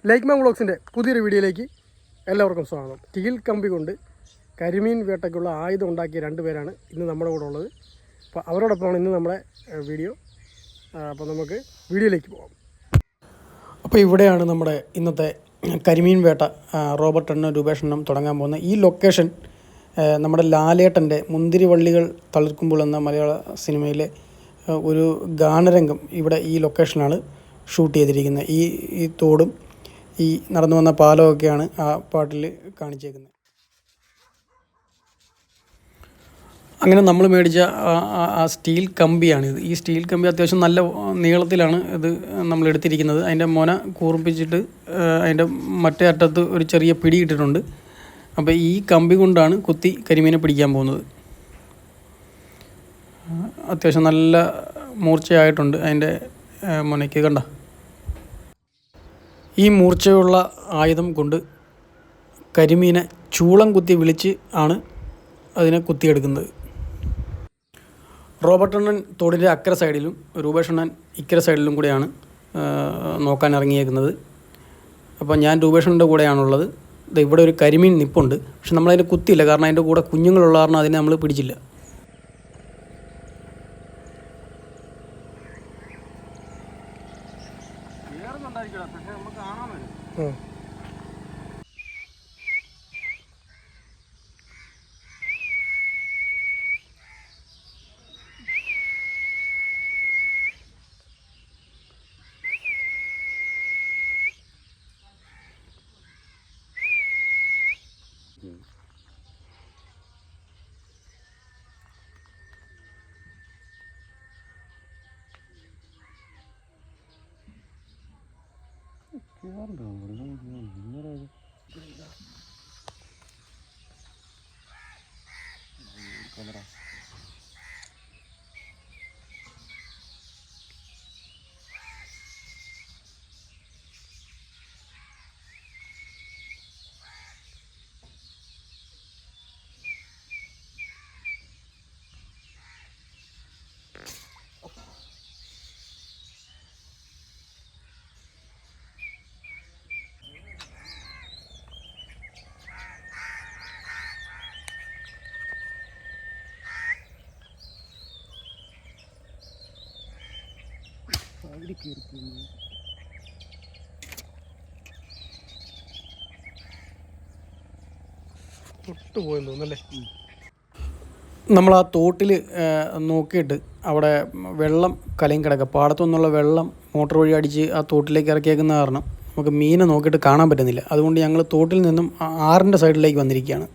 ലൈക്ക്മാൻ വ്ളോഗ്സിൻ്റെ പുതിയൊരു വീഡിയോയിലേക്ക് എല്ലാവർക്കും സ്വാഗതം. സ്റ്റീൽ കമ്പി കൊണ്ട് കരിമീൻ വേട്ടയ്ക്കുള്ള ആയുധം ഉണ്ടാക്കിയ രണ്ടുപേരാണ് ഇന്ന് നമ്മുടെ കൂടെ ഉള്ളത്. അപ്പോൾ അവരോടൊപ്പമാണ് ഇന്ന് നമ്മുടെ വീഡിയോ. അപ്പോൾ നമുക്ക് വീഡിയോയിലേക്ക് പോകാം. അപ്പോൾ ഇവിടെയാണ് നമ്മുടെ ഇന്നത്തെ കരിമീൻ വേട്ട റോബർട്ടെണ്ണും രൂപേഷെണ്ണും തുടങ്ങാൻ പോകുന്നത്. ഈ ലൊക്കേഷൻ നമ്മുടെ ലാലേട്ടൻ്റെ മുന്തിരിവള്ളികൾ തളിർക്കുമ്പോൾ എന്ന മലയാള സിനിമയിലെ ഒരു ഗാനരംഗം ഇവിടെ ഈ ലൊക്കേഷനിലാണ് ഷൂട്ട് ചെയ്തിരിക്കുന്നത്. ഈ തോടും ഈ നടന്നു വന്ന പാലമൊക്കെയാണ് ആ പാട്ടിൽ കാണിച്ചേക്കുന്നത്. അങ്ങനെ നമ്മൾ മേടിച്ച ആ സ്റ്റീൽ കമ്പിയാണിത്. ഈ സ്റ്റീൽ കമ്പി അത്യാവശ്യം നല്ല നീളത്തിലാണ് ഇത് നമ്മൾ എടുത്തിരിക്കുന്നത്. അതിൻ്റെ മൊന കൂർപ്പിച്ചിട്ട് അതിൻ്റെ മറ്റേ അറ്റത്ത് ഒരു ചെറിയ പിടി ഇട്ടിട്ടുണ്ട്. അപ്പോൾ ഈ കമ്പി കൊണ്ടാണ് കുത്തി കരിമീനെ പിടിക്കാൻ പോകുന്നത്. അത്യാവശ്യം നല്ല മൂർച്ചയായിട്ടുണ്ട് അതിൻ്റെ മുനയ്ക്ക്. കണ്ട ഈ മൂർച്ചയുള്ള ആയുധം കൊണ്ട് കരിമീനെ ചൂളം കുത്തി വിളിച്ച് ആണ് അതിനെ കുത്തിയെടുക്കുന്നത്. റോബർട്ടെണ്ണൻ തോടിൻ്റെ അക്കരെ സൈഡിലും രൂപേഷെണ്ണൻ ഇക്കരെ സൈഡിലും കൂടെയാണ് നോക്കാൻ ഇറങ്ങിയേക്കുന്നത്. അപ്പോൾ ഞാൻ രൂപേഷണ്ണൻ്റെ കൂടെയാണുള്ളത്. ഇവിടെ ഒരു കരിമീൻ നിപ്പുണ്ട്. പക്ഷെ നമ്മളതിനെ കുത്തിയില്ല, കാരണം അതിൻ്റെ കൂടെ കുഞ്ഞുങ്ങളുള്ള കാരണം അതിനെ നമ്മൾ പിടിച്ചില്ല. തൊട്ടുപോയെന്ന് തോന്നുന്നല്ലേ. നമ്മൾ ആ തോട്ടിൽ നോക്കിയിട്ട് അവിടെ വെള്ളം കലയും കിടക്കുക. പാടത്തുനിന്നുള്ള വെള്ളം മോട്ടോർ വഴി അടിച്ച് ആ തോട്ടിലേക്ക് ഇറക്കിയേക്കുന്ന കാരണം നമുക്ക് മീനെ നോക്കിയിട്ട് കാണാൻ പറ്റുന്നില്ല. അതുകൊണ്ട് ഞങ്ങൾ തോട്ടിൽ നിന്നും ആറിൻ്റെ സൈഡിലേക്ക് വന്നിരിക്കുകയാണ്.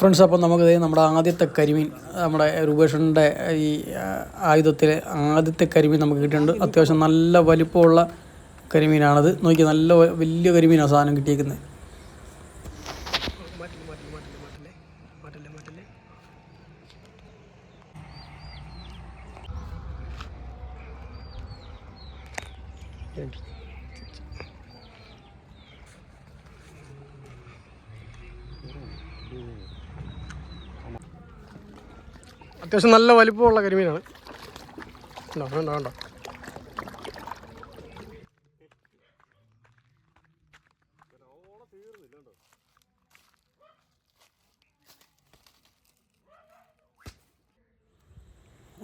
ഫ്രണ്ട്സ്, അപ്പോൾ നമുക്ക് നമ്മുടെ ആദ്യത്തെ കരിമീൻ, നമ്മുടെ രൂപേഷൻ്റെ ഈ ആയുധത്തിലെ ആദ്യത്തെ കരിമീൻ നമുക്ക് കിട്ടിയിട്ടുണ്ട്. അത്യാവശ്യം നല്ല വലിപ്പമുള്ള കരിമീനാണത്. നോക്കി, നല്ല വലിയ കരിമീനാണ് സാധനം കിട്ടിയേക്കുന്നത്. അത്യാവശ്യം നല്ല വലിപ്പമുള്ള കരിമീനാണ്. വേണ്ട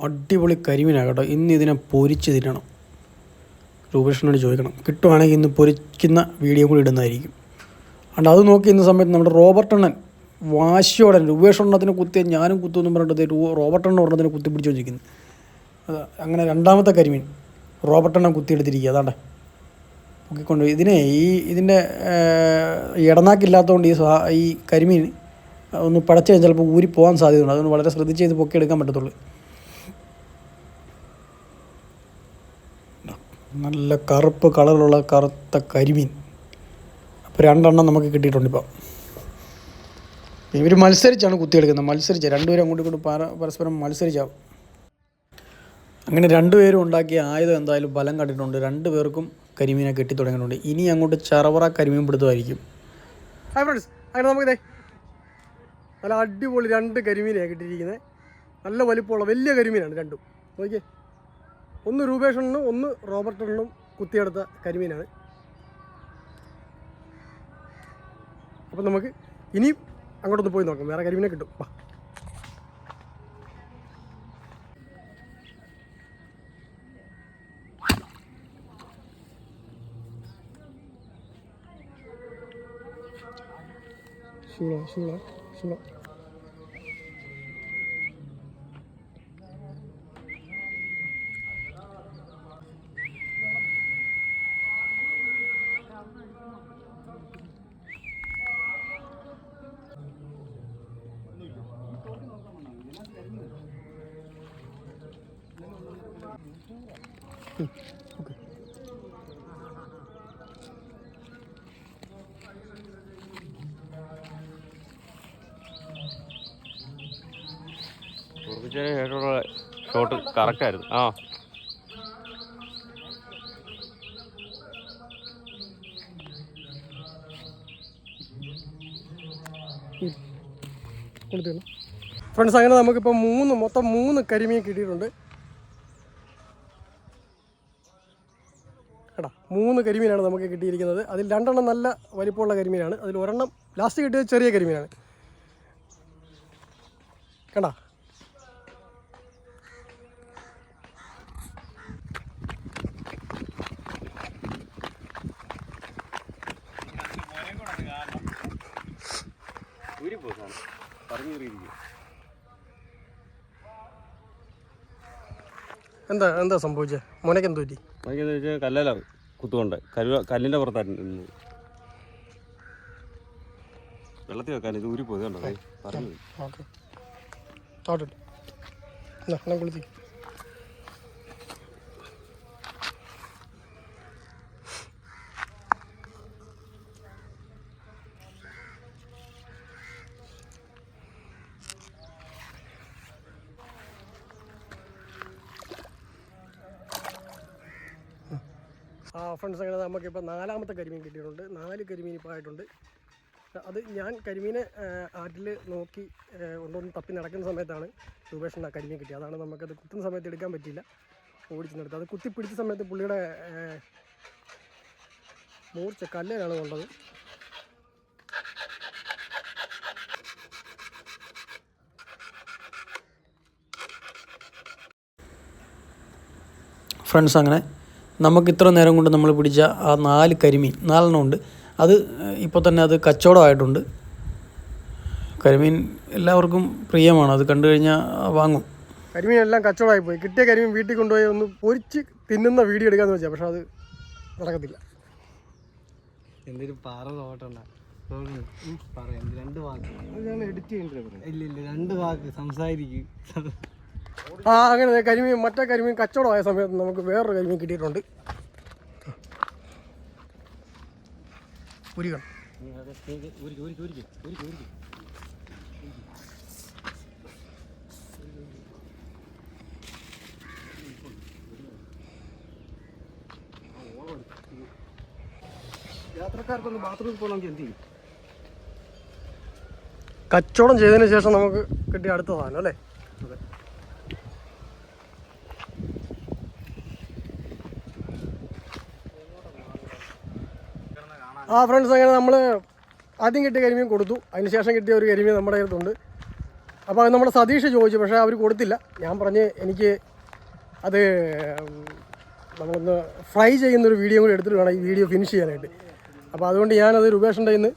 അടിപൊളി കരിമീനാണ് കേട്ടോ. ഇന്ന് ഇതിനെ പൊരിച്ച് തിന്നണം. രൂപേഷനോട് ചോദിക്കണം, കിട്ടുവാണെങ്കിൽ ഇന്ന് പൊരിക്കുന്ന വീഡിയോ കൂടി ഇടുന്നതായിരിക്കും. അതുകൊണ്ട് അത് നോക്കി ഇന്ന സമയത്ത് നമ്മുടെ റോബർട്ടെണ്ണൻ വാശിയോടെ രൂപേഷെണ്ണത്തിന് കുത്തിയ ഞാനും കുത്തുമെന്നും പറഞ്ഞിട്ട് റോബർട്ടെണ്ണൻ ഒരെണ്ണത്തിന് കുത്തിപ്പിടിച്ച് വെച്ചിരിക്കുന്നു. അങ്ങനെ രണ്ടാമത്തെ കരിമീൻ റോബർട്ടെണ്ണൻ കുത്തിയെടുത്തിരിക്കുക. അതാണ്ടെ പൊക്കിക്കൊണ്ട് ഇതിൻ്റെ ഇടനാക്കില്ലാത്തതുകൊണ്ട് ഈ കരിമീൻ ഒന്ന് പടച്ചു കഴിഞ്ഞാൽ ചിലപ്പോൾ ഊരി പോകാൻ സാധ്യതയുണ്ട്. അതുകൊണ്ട് വളരെ ശ്രദ്ധിച്ച് ഇത് പൊക്കിയെടുക്കാൻ പറ്റത്തുള്ളൂ. നല്ല കറുപ്പ് കളറിലുള്ള കറുത്ത കരിമീൻ. അപ്പോൾ രണ്ടെണ്ണം നമുക്ക് കിട്ടിയിട്ടുണ്ട്. ഇപ്പോൾ ഇവർ മത്സരിച്ചാണ് കുത്തിയെടുക്കുന്നത്. രണ്ടുപേരും അങ്ങോട്ടും ഇങ്ങോട്ടും പരസ്പരം മത്സരിച്ചാവും. അങ്ങനെ രണ്ടുപേരും ഉണ്ടാക്കിയ ആയുധം എന്തായാലും ബലം കണ്ടിട്ടുണ്ട്. രണ്ടുപേർക്കും കരിമീനെ കെട്ടി തുടങ്ങിയിട്ടുണ്ട്. ഇനി അങ്ങോട്ട് ചറവറ കരിമീൻ പിടുത്തമായിരിക്കും. ഹായ് ഫ്രണ്ട്സ്, അങ്ങനെ നമുക്കിതേ നല്ല അടിപൊളി രണ്ട് കരിമീനെയാണ് കിട്ടിയിരിക്കുന്നത്. നല്ല വലിപ്പമുള്ള വലിയ കരിമീനാണ് രണ്ടും. നോക്കിയേ, ഒന്ന് രൂപേഷണ്ണനും ഒന്ന് റോബർട്ടണ്ണനും കുത്തിയെടുത്ത കരിമീനാണ്. അപ്പം നമുക്ക് ഇനിയും അങ്ങോട്ടൊന്ന് പോയി നോക്കാം, വേറെ കരിമീനെ കിട്ടും. വാ. ശൂള ഓക്കെ. ഷോട്ട് കറക്റ്റ് ആയിരുന്നു. ആ ഫ്രണ്ട്സ്, അങ്ങനെ നമുക്കിപ്പോൾ മൊത്തം 3 കരിമീൻ കിട്ടിയിട്ടുണ്ട്. കേട്ടോ, 3 കരിമീനാണ് നമുക്ക് കിട്ടിയിരിക്കുന്നത്. അതിൽ 2 നല്ല വലിപ്പമുള്ള കരിമീനാണ്, അതിൽ 1 ലാസ്റ്റ് കിട്ടിയത് ചെറിയ കരിമീനാണ്. കേട്ടോ, എന്താ സംഭവിച്ചത്? മോനക്ക് എന്ത് പറ്റി? കല്ലല കുത്തുകൊണ്ട് കല്ലിന്റെ പുറത്തായിരുന്നു വെള്ളത്തിൽ വെക്കാൻ ഇത് ഊരി പോയി കണ്ടോ. കുളിച്ച് ഫ്രണ്ട്സ്, അങ്ങനെ നമുക്കിപ്പോൾ 4ാമത്തെ കരിമീൻ കിട്ടിയിട്ടുണ്ട്. 4 കരിമീൻ ഇപ്പോൾ ആയിട്ടുണ്ട്. അത് ഞാൻ കരിമീനെ ആറ്റിൽ നോക്കി ഒന്നൊന്ന് തപ്പി നടക്കുന്ന സമയത്താണ് രൂപേഷന് കരിമീൻ കിട്ടിയത്. അതാണ് നമുക്കത് കുത്തുന്ന സമയത്ത് എടുക്കാൻ പറ്റിയില്ല, ഓടിച്ചെടുത്ത്. അത് കുത്തി പിടിച്ച സമയത്ത് പുള്ളിയുടെ മൂർച്ച കല്ലിലാണ് കൊണ്ടത്. ഫ്രണ്ട്സ്, അങ്ങനെ നമുക്ക് ഇത്ര നേരം കൊണ്ട് നമ്മൾ പിടിച്ച ആ 4 കരിമീൻ 4 ഉണ്ട്. അത് ഇപ്പോൾ തന്നെ അത് കച്ചവടമായിട്ടുണ്ട്. കരിമീൻ എല്ലാവർക്കും പ്രിയമാണ്, അത് കണ്ടു കഴിഞ്ഞാൽ വാങ്ങും. കരിമീൻ എല്ലാം കച്ചവടമായി പോയി. കിട്ടിയ കരിമീൻ വീട്ടിൽ കൊണ്ടുപോയി ഒന്ന് പൊരിച്ച് തിന്നുന്ന വീഡിയോ എടുക്കാമെന്ന് വെച്ചാൽ, പക്ഷെ അത് നടക്കത്തില്ല. എന്തൊരു പാറ നോട്ടണ്ട പറയാം. 2 വാക്ക് എഡിറ്റ് ചെയ്യണ്ടേ? ഇല്ല 2 വാക്ക് സംസാരിക്കും. അങ്ങനെ കരിമീൻ, മറ്റേ കരിമീൻ കച്ചവടമായ സമയത്ത് നമുക്ക് വേറൊരു കരിമീൻ കിട്ടിയിട്ടുണ്ട്. ഒരു യാത്രക്കാർക്കൊന്ന് ബാത്റൂമിൽ പോകണമെങ്കിൽ എന്ത് ചെയ്യും? കച്ചവടം ചെയ്തതിന് ശേഷം നമുക്ക് കിട്ടിയ അടുത്ത സാധനം അല്ലേ? അതെ. ഫ്രണ്ട്സ്, അങ്ങനെ നമ്മൾ ആദ്യം കിട്ടിയ കരിമീൻ കൊടുത്തു. അതിന് ശേഷം കിട്ടിയ ഒരു കരിമീൻ നമ്മുടെ അടുത്തുണ്ട്. അപ്പോൾ അത് നമ്മുടെ സതീഷ് ചോദിച്ചു, പക്ഷേ അവർ കൊടുത്തില്ല. ഞാൻ പറഞ്ഞ് എനിക്ക് അത് നമ്മളൊന്ന് ഫ്രൈ ചെയ്യുന്നൊരു വീഡിയോ കൂടി എടുത്തിട്ട് വേണം ഈ വീഡിയോ ഫിനിഷ് ചെയ്യാനായിട്ട്. അപ്പോൾ അതുകൊണ്ട് ഞാനത് രൂപേഷൻ്റെ കയ്യിൽ നിന്ന്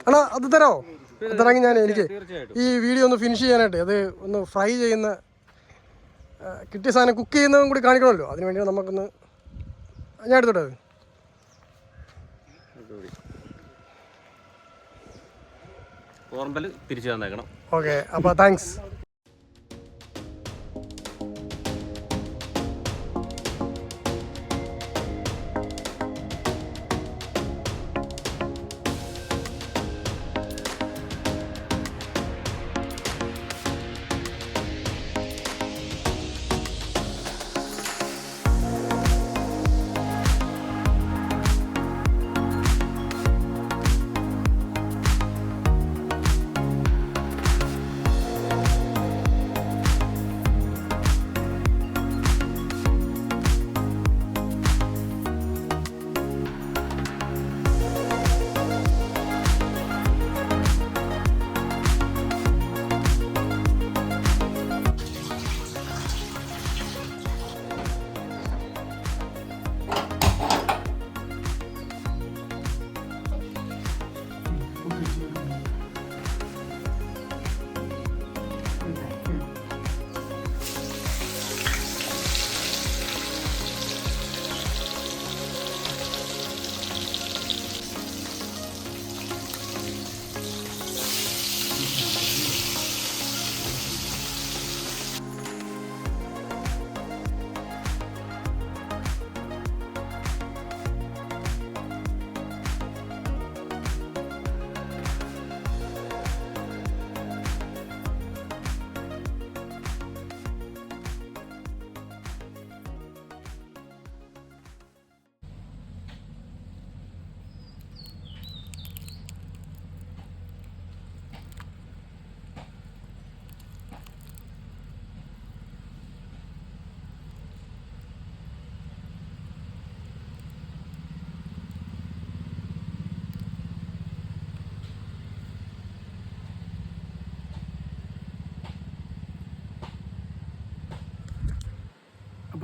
ആണോ അത് തരാമോ? തരാമെങ്കിൽ ഞാൻ എനിക്ക് ഈ വീഡിയോ ഒന്ന് ഫിനിഷ് ചെയ്യാനായിട്ട് അത് ഒന്ന് ഫ്രൈ ചെയ്യുന്ന കിട്ടിയ സാധനം കുക്ക് ചെയ്യുന്നതും കൂടി കാണിക്കണമല്ലോ. അതിന് വേണ്ടി നമുക്കൊന്ന് ഞാൻ എടുത്തോട്ടെ അത്. തിരിച്ചു തന്നേക്കണം. ഓക്കെ, അപ്പോൾ താങ്ക്സ്.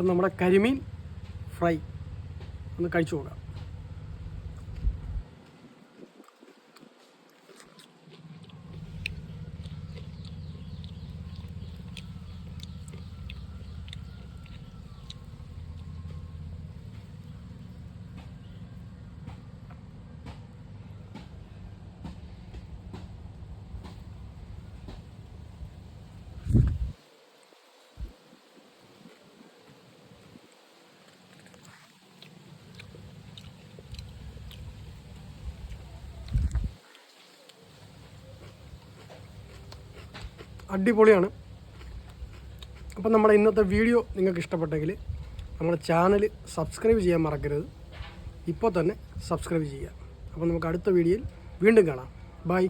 അപ്പം നമ്മുടെ കരിമീൻ ഫ്രൈ ഒന്ന് കഴിച്ചു നോക്കാം. അടിപൊളിയാണ്. അപ്പം നമ്മുടെ ഇന്നത്തെ വീഡിയോ നിങ്ങൾക്ക് ഇഷ്ടപ്പെട്ടെങ്കിൽ നമ്മുടെ ചാനൽ സബ്സ്ക്രൈബ് ചെയ്യാൻ മറക്കരുത്. ഇപ്പോൾ തന്നെ സബ്സ്ക്രൈബ് ചെയ്യുക. അപ്പോൾ നമുക്ക് അടുത്ത വീഡിയോയിൽ വീണ്ടും കാണാം. ബൈ.